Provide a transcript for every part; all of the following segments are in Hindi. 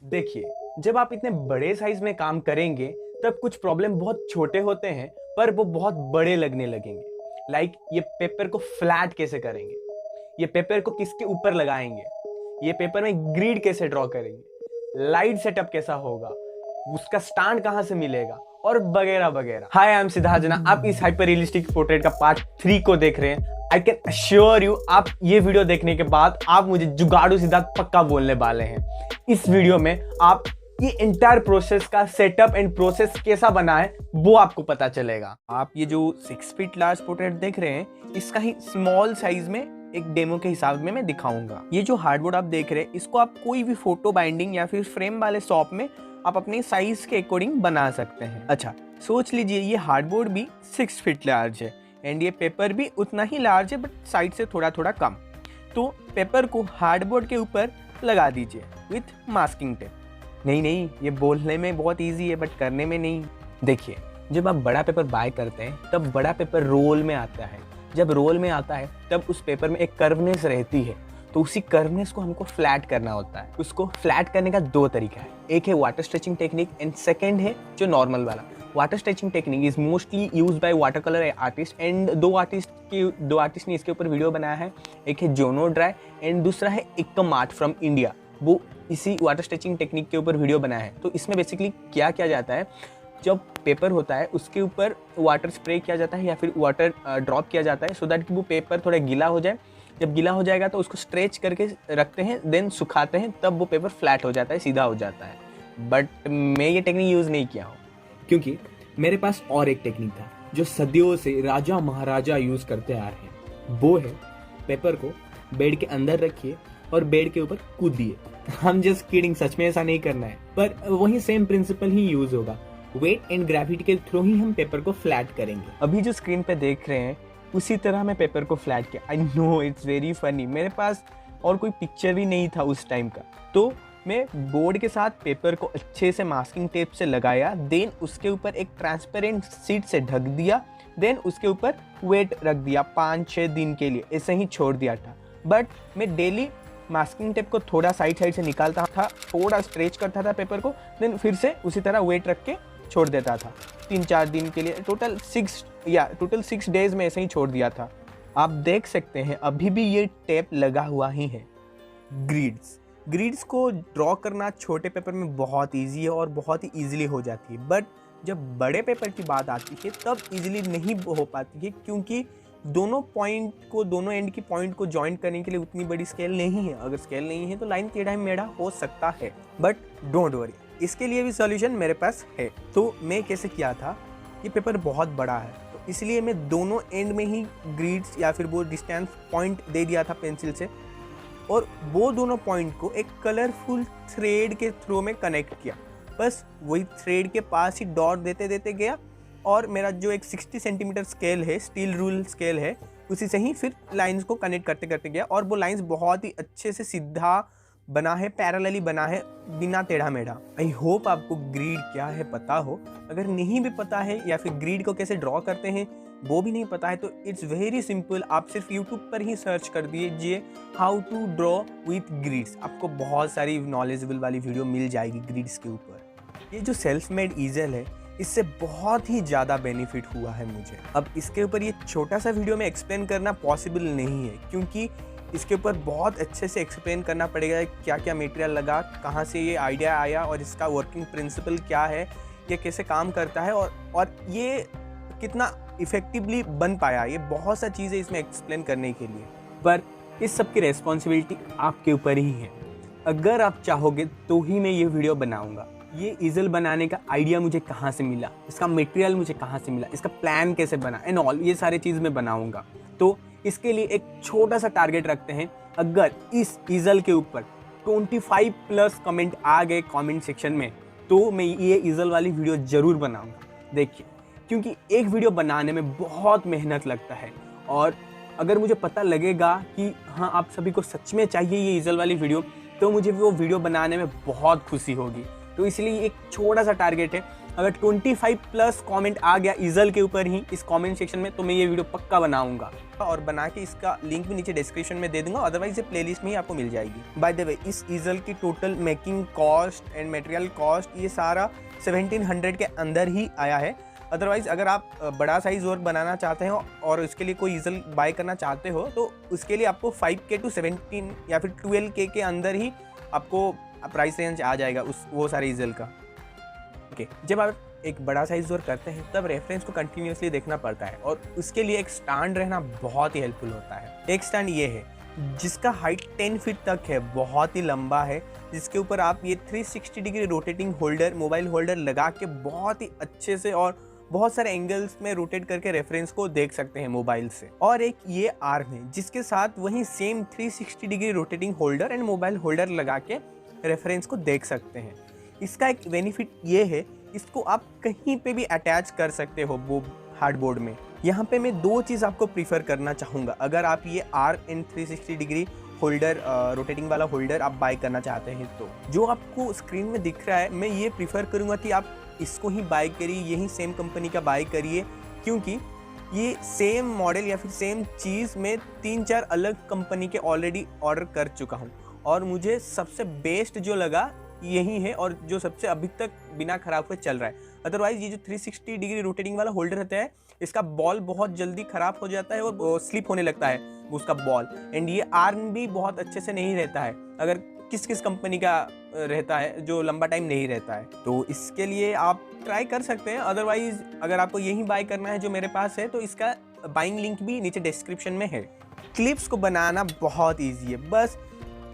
देखिए, जब आप इतने बड़े साइज में काम करेंगे तब कुछ प्रॉब्लम बहुत छोटे होते हैं पर वो बहुत बड़े लगने लगेंगे। लाइक ये पेपर को फ्लैट कैसे करेंगे, ये पेपर को किसके ऊपर लगाएंगे, ये पेपर में ग्रिड कैसे ड्रॉ करेंगे, लाइट सेटअप कैसा होगा, उसका स्टैंड कहां से मिलेगा और वगैरह वगैरह। हाय, आई एम सिद्धार्थ जना। आप इस हाइपर रियलिस्टिक पोर्ट्रेट का पार्ट 3 को देख रहे हैं। आई कैन अश्योर यू, आप ये वीडियो देखने के बाद आप मुझे जुगाड़ू सिद्धार्थ पक्का बोलने वाले हैं। इस वीडियो में आप ये एंटायर प्रोसेस का सेटअप एंड प्रोसेस कैसा बना है वो आपको पता चलेगा। आप ये जो 6 फीट लार्ज पोर्ट्रेट देख रहे हैं, इसका ही स्मॉल साइज में एक डेमो के हिसाब में मैं दिखाऊंगा। ये जो हार्डबोर्ड आप देख रहे हैं, इसको आप कोई भी फोटो बाइंडिंग या फिर फ्रेम वाले शॉप में आप अपने साइज के अकॉर्डिंग बना सकते हैं। अच्छा, सोच लीजिए ये हार्डबोर्ड भी 6 फीट लार्ज है एंड ये पेपर भी उतना ही लार्ज है बट साइड से थोड़ा थोड़ा कम। तो पेपर को हार्डबोर्ड के ऊपर लगा दीजिए विथ मास्किंग टेप। नहीं, ये बोलने में बहुत ईजी है बट करने में नहीं। देखिए, जब आप बड़ा पेपर बाय करते हैं तब बड़ा पेपर रोल में आता है। जब रोल में आता है तब उस पेपर में एक कर्वनेस रहती है, तो उसी कर्वनेस को हमको फ्लैट करना होता है। उसको फ्लैट करने का 2 तरीका है, एक है water stretching technique and second है जो नॉर्मल वाला। Water stretching technique is mostly used by water colour artist and दो आर्टिस्ट ने इसके ऊपर वीडियो बनाया है। एक है जोनो ड्राई एंड दूसरा है एकम आर्ट फ्रॉम इंडिया। वो इसी वाटर स्ट्रेचिंग टेक्निक के ऊपर वीडियो बनाया है। तो इसमें बेसिकली क्या किया जाता है, जब पेपर होता है उसके ऊपर वाटर स्प्रे किया जाता है या फिर वाटर ड्रॉप किया जाता है सो दैट कि वो पेपर थोड़ा गीला हो जाए। जब गीला हो जाएगा तो उसको स्ट्रेच करके रखते हैं, देन सुखाते हैं, तब वो पेपर फ्लैट हो जाता है, सीधा हो जाता है। बट मैं ये टेक्निक यूज़ नहीं किया हूँ क्योंकि मेरे पास और एक टेक्निक था जो सदियों से राजा महाराजा यूज़ करते आ रहे हैं। वो है पेपर को बेड के अंदर रखिए और बेड के ऊपर कूदिए। हम जस्ट किडिंग, सच में ऐसा नहीं करना है, पर वही सेम प्रिंसिपल ही यूज होगा। वेट एंड ग्रेविटी के थ्रू ही हम पेपर को फ्लैट करेंगे। अभी जो स्क्रीन पे देख रहे हैं उसी तरह मैं पेपर को फ्लैट किया। I know it's very funny, मेरे पास और कोई पिक्चर भी नहीं था उस टाइम का, तो मैं बोर्ड के साथ पेपर को अच्छे से मास्किंग टेप से लगाया, देन उसके ऊपर एक ट्रांसपेरेंट शीट से ढक दिया, देन उसके ऊपर वेट रख दिया 5-6 दिन के लिए, ऐसे ही छोड़ दिया था। बट मैं डेली मास्किंग टेप को थोड़ा साइड से निकालता था, थोड़ा स्ट्रेच करता था पेपर को, देन फिर से उसी तरह वेट रख के छोड़ देता था 3-4 दिन के लिए। टोटल 6 डेज में ऐसे ही छोड़ दिया था। आप देख सकते हैं अभी भी ये टेप लगा हुआ ही है। ग्रिड्स को ड्रॉ करना छोटे पेपर में बहुत ईजी है और बहुत ही ईजिली हो जाती है, बट जब बड़े पेपर की बात आती है तब ईजिली नहीं हो पाती है क्योंकि दोनों एंड की पॉइंट को जॉइंट करने के लिए उतनी बड़ी स्केल नहीं है। अगर स्केल नहीं है तो लाइन टेढ़ा मेढ़ा हो सकता है, बट डोंट वरी, इसके लिए भी सॉल्यूशन मेरे पास है। तो मैं कैसे किया था, ये पेपर बहुत बड़ा है तो इसलिए मैं दोनों एंड में ही ग्रिड्स या फिर वो डिस्टेंस पॉइंट दे दिया था पेंसिल से, और वो दोनों पॉइंट को एक कलरफुल थ्रेड के थ्रू में कनेक्ट किया। बस वही थ्रेड के पास ही डॉट देते देते गया और मेरा जो एक 60 सेंटीमीटर स्केल है, स्टील रूल स्केल है, उसी से ही फिर लाइंस को कनेक्ट करते करते गया और वो लाइंस बहुत ही अच्छे से सीधा बना है, पैरेलली बना है, बिना टेढ़ा मेढ़ा। आई होप आपको ग्रिड क्या है पता हो। अगर नहीं भी पता है या फिर ग्रिड को कैसे ड्रॉ करते हैं वो भी नहीं पता है तो इट्स वेरी सिंपल। आप सिर्फ यूट्यूब पर ही सर्च कर दीजिए how to draw with grids, आपको बहुत सारी नॉलेजेबल वाली वीडियो मिल जाएगी ग्रिड्स के ऊपर। ये जो सेल्फ मेड ईजल है, इससे बहुत ही ज़्यादा बेनिफिट हुआ है मुझे। अब इसके ऊपर ये छोटा सा वीडियो में एक्सप्लेन करना पॉसिबल नहीं है क्योंकि इसके ऊपर बहुत अच्छे से एक्सप्लेन करना पड़ेगा क्या क्या मटेरियल लगा, कहाँ से ये आइडिया आया और इसका वर्किंग प्रिंसिपल क्या है, ये कैसे काम करता है और ये कितना इफेक्टिवली बन पाया। ये बहुत सा चीज़ें इसमें एक्सप्लेन करने के लिए, पर इस सब की रेस्पॉन्सिबिलिटी आपके ऊपर ही है। अगर आप चाहोगे तो ही मैं ये वीडियो बनाऊँगा। ये ईजल बनाने का आइडिया मुझे कहाँ से मिला, इसका मटेरियल मुझे कहाँ से मिला, इसका प्लान कैसे बना एंड ऑल, ये सारी चीज़ मैं बनाऊँगा। तो इसके लिए एक छोटा सा टारगेट रखते हैं। अगर इस ईजल के ऊपर 25+ कमेंट आ गए कमेंट सेक्शन में तो मैं ये ईजल वाली वीडियो ज़रूर बनाऊँगा। देखिए, क्योंकि एक वीडियो बनाने में बहुत मेहनत लगता है और अगर मुझे पता लगेगा कि हाँ आप सभी को सच में चाहिए ये ईजल वाली वीडियो, तो मुझे वो वीडियो बनाने में बहुत खुशी होगी। तो इसलिए एक छोटा सा टारगेट है, अगर 25 प्लस कमेंट आ गया ईजल के ऊपर ही इस कमेंट सेक्शन में, तो मैं ये वीडियो पक्का बनाऊंगा और बना के इसका लिंक भी नीचे डिस्क्रिप्शन में दे दूंगा, अदरवाइज ये प्लेलिस्ट में ही आपको मिल जाएगी। बाय द वे, इस ईजल की total making cost and material cost ये सारा 1700 के अंदर ही आया है। अदरवाइज अगर आप बड़ा साइज वर्क बनाना चाहते हो और उसके लिए कोई ईजल बाय करना चाहते हो, तो उसके लिए आपको 5K to 17 या फिर 12K के अंदर ही आपको प्राइस रेंज आ जाएगा वो सारे ईजल का। ओके, जब आप एक बड़ा साइज वर्क करते हैं तब रेफरेंस को कंटिन्यूसली देखना पड़ता है और उसके लिए एक स्टैंड रहना बहुत ही हेल्पफुल होता है। एक स्टैंड ये है जिसका हाइट 10 फीट तक है, बहुत ही लंबा है, जिसके ऊपर आप ये 360 degree rotating holder, mobile holder लगा के बहुत ही अच्छे से और बहुत सारे एंगल्स में रोटेट करके रेफरेंस को देख सकते हैं मोबाइल से। और एक ये आर्म है जिसके साथ वही same 360 degree rotating holder and mobile holder लगा के रेफरेंस को देख सकते हैं। इसका एक बेनिफिट ये है, इसको आप कहीं पे भी अटैच कर सकते हो वो हार्डबोर्ड में। यहाँ पे मैं दो चीज़ आपको प्रीफर करना चाहूँगा। अगर आप ये आर्म 360 डिग्री होल्डर, रोटेटिंग वाला होल्डर आप बाय करना चाहते हैं, तो जो आपको स्क्रीन में दिख रहा है, मैं ये प्रीफर करूँगा कि आप इसको ही बाय करिए, यही सेम कंपनी का बाय करिए, क्योंकि ये सेम मॉडल या फिर सेम चीज़ मैं 3-4 अलग कंपनी के ऑलरेडी ऑर्डर कर चुका हूँ और मुझे सबसे बेस्ट जो लगा यही है और जो सबसे अभी तक बिना खराब हुए चल रहा है। अदरवाइज ये जो 360 डिग्री रोटेटिंग वाला होल्डर रहता है, इसका बॉल बहुत जल्दी खराब हो जाता है और स्लिप होने लगता है उसका बॉल, एंड ये आर्म भी बहुत अच्छे से नहीं रहता है अगर किस कंपनी का रहता है जो लंबा टाइम नहीं रहता है। तो इसके लिए आप ट्राई कर सकते हैं। अदरवाइज अगर आपको यही बाय करना है जो मेरे पास है, तो इसका बाइंग लिंक भी नीचे डिस्क्रिप्शन में है। क्लिप्स को बनाना बहुत ईजी है। बस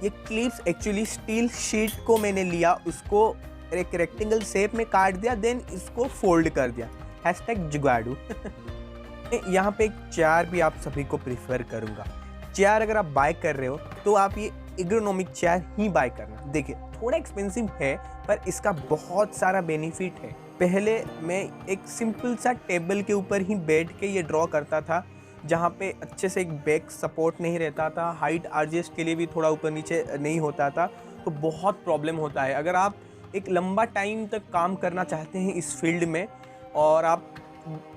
ये क्लिप्स एक्चुअली स्टील शीट को मैंने लिया, उसको एक रेक्टेंगल शेप में काट दिया, देन इसको फोल्ड कर दिया। #जुगाड़ू। यहाँ पे एक चेयर भी आप सभी को प्रीफर करूँगा। चेयर अगर आप बाय कर रहे हो तो आप ये एर्गोनॉमिक चेयर ही बाय करना। देखिए, थोड़ा एक्सपेंसिव है पर इसका बहुत सारा बेनिफिट है। पहले मैं एक सिंपल सा टेबल के ऊपर ही बैठ के ये ड्रॉ करता था, जहाँ पे अच्छे से एक बैक सपोर्ट नहीं रहता था, हाइट एडजस्ट के लिए भी थोड़ा ऊपर नीचे नहीं होता था, तो बहुत प्रॉब्लम होता है। अगर आप एक लंबा टाइम तक काम करना चाहते हैं इस फील्ड में और आप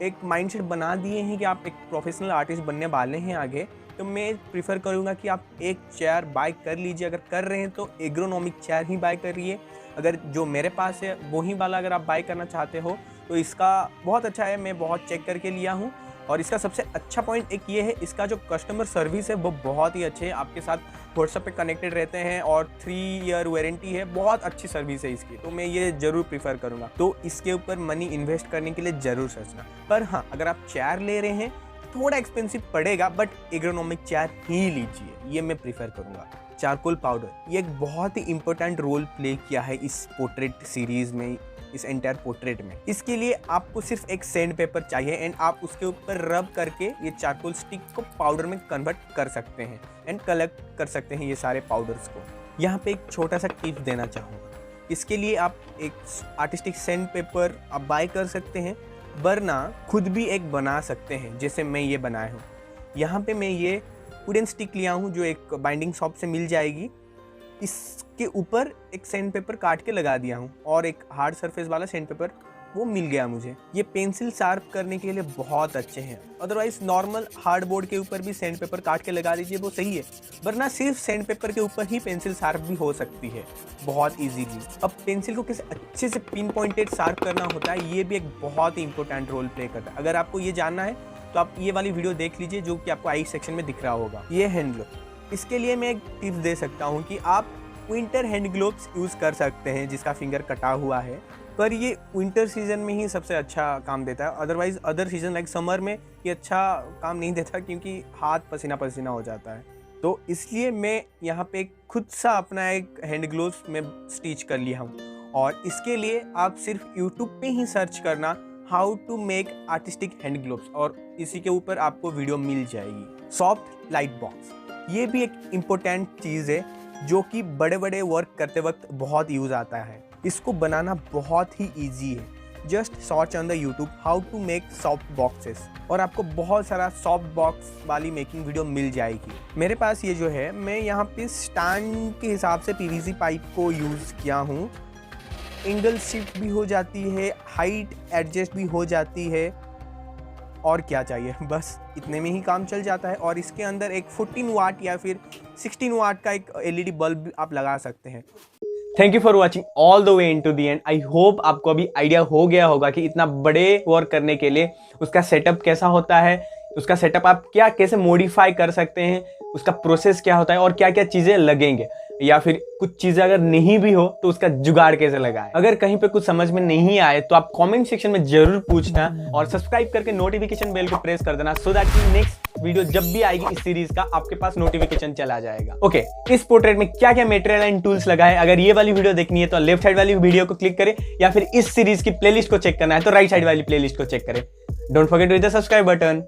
एक माइंडसेट बना दिए हैं कि आप एक प्रोफेशनल आर्टिस्ट बनने वाले हैं आगे, तो मैं प्रीफर करूँगा कि आप एक चेयर बाय कर लीजिए। अगर कर रहे हैं तो एर्गोनॉमिक चेयर ही बाय करिए। अगर जो मेरे पास है वही वाला अगर आप बाय करना चाहते हो तो इसका बहुत अच्छा है, मैं बहुत चेक करके लिया हूँ। और इसका सबसे अच्छा पॉइंट एक ये है, इसका जो कस्टमर सर्विस है वो बहुत ही अच्छे है, आपके साथ व्हाट्सएप पे कनेक्टेड रहते हैं और 3 ईयर वारंटी है, बहुत अच्छी सर्विस है इसकी, तो मैं ये ज़रूर प्रीफर करूँगा। तो इसके ऊपर मनी इन्वेस्ट करने के लिए ज़रूर सोचना। पर हाँ, अगर आप चेयर ले रहे हैं थोड़ा एक्सपेंसिव पड़ेगा, बट एर्गोनॉमिक चेयर ही लीजिए, ये मैं प्रीफर करूँगा। चारकोल पाउडर, ये एक बहुत ही इंपॉर्टेंट रोल प्ले किया है इस पोर्ट्रेट सीरीज़ में, इस एंटायर पोर्ट्रेट में। इसके लिए आपको सिर्फ एक सैंड पेपर चाहिए एंड आप उसके ऊपर रब करके ये चारकोल स्टिक को पाउडर में कन्वर्ट कर सकते हैं एंड कलेक्ट कर सकते हैं ये सारे पाउडर्स को। यहाँ पे एक छोटा सा टिप देना चाहूँगा। इसके लिए आप एक आर्टिस्टिक सैंड पेपर आप बाय कर सकते हैं, वरना खुद भी एक बना सकते हैं, जैसे मैं ये बनाया हूँ। यहाँ पे मैं ये वुडन स्टिक लिया हूँ जो एक बाइंडिंग शॉप से मिल जाएगी, इसके ऊपर एक सैंड पेपर काट के लगा दिया हूँ और एक हार्ड सरफेस वाला सैंड पेपर वो मिल गया मुझे। ये पेंसिल शार्प करने के लिए बहुत अच्छे हैं। अदरवाइज नॉर्मल हार्ड बोर्ड के ऊपर भी सैंड पेपर काट के लगा दीजिए, वो सही है, वरना सिर्फ सैंड पेपर के ऊपर ही पेंसिल शार्प भी हो सकती है बहुत इजीली। अब पेंसिल को किस अच्छे से पिन पॉइंटेड शार्प करना होता है, ये भी एक बहुत ही इंपॉर्टेंट रोल प्ले करता है। अगर आपको ये जानना है तो आप ये वाली वीडियो देख लीजिए जो कि आपको आई सेक्शन में दिख रहा होगा। ये हैंड ग्लोव, इसके लिए मैं एक टिप्स दे सकता हूँ कि आप विंटर हैंड ग्लोव्स यूज़ कर सकते हैं जिसका फिंगर कटा हुआ है, पर ये विंटर सीजन में ही सबसे अच्छा काम देता है। Otherwise other season like summer में ये अच्छा काम नहीं देता क्योंकि हाथ पसीना पसीना हो जाता है। तो इसलिए मैं यहाँ पे खुद सा अपना एक हैंड ग्लोव्स में स्टिच कर लिया हूँ और इसके लिए आप सिर्फ यूट्यूब पे ही सर्च करना how to make artistic hand gloves और इसी के ऊपर आपको वीडियो मिल जाएगी। सॉफ्ट लाइट बॉक्स, ये भी एक इम्पोर्टेंट चीज़ है जो कि बड़े बड़े वर्क करते वक्त बहुत यूज़ आता है। इसको बनाना बहुत ही ईजी है। Just search on the YouTube how to make soft boxes और आपको बहुत सारा सॉफ्ट बॉक्स वाली मेकिंग वीडियो मिल जाएगी। मेरे पास ये जो है, मैं यहाँ पे स्टैंड के हिसाब से पीवीसी पाइप को यूज़ किया हूँ एंगल शिफ्ट भी हो जाती है, हाइट एडजस्ट भी हो जाती है, और क्या चाहिए, बस इतने में ही काम चल जाता है। और इसके अंदर एक 14 वाट या फिर 16 वाट का एक एलईडी बल्ब आप लगा सकते हैं। Thank you for watching all the way into the end. I hope आपको अभी आइडिया हो गया होगा कि इतना बड़े वर्क करने के लिए उसका सेटअप कैसा होता है, उसका सेटअप आप क्या कैसे मॉडिफाई कर सकते हैं, उसका प्रोसेस क्या होता है और क्या क्या चीज़ें लगेंगे, या फिर कुछ चीज़ें अगर नहीं भी हो तो उसका जुगाड़ कैसे लगाएं। अगर कहीं पे कुछ समझ में नहीं आए तो आप कमेंट सेक्शन में जरूर पूछना और सब्सक्राइब करके नोटिफिकेशन बेल को प्रेस कर देना, सो दैट कि नेक्स्ट वीडियो जब भी आएगी इस सीरीज का आपके पास नोटिफिकेशन चला जाएगा। ओके, इस पोर्ट्रेट में क्या क्या मटेरियल एंड टूल्स लगा है, अगर ये वाली वीडियो देखनी है तो लेफ्ट साइड वाली वीडियो को क्लिक करें, या फिर इस सीरीज की प्लेलिस्ट को चेक करना है तो राइट साइड वाली प्लेलिस्ट को चेक करें। Don't forget to hit the subscribe button.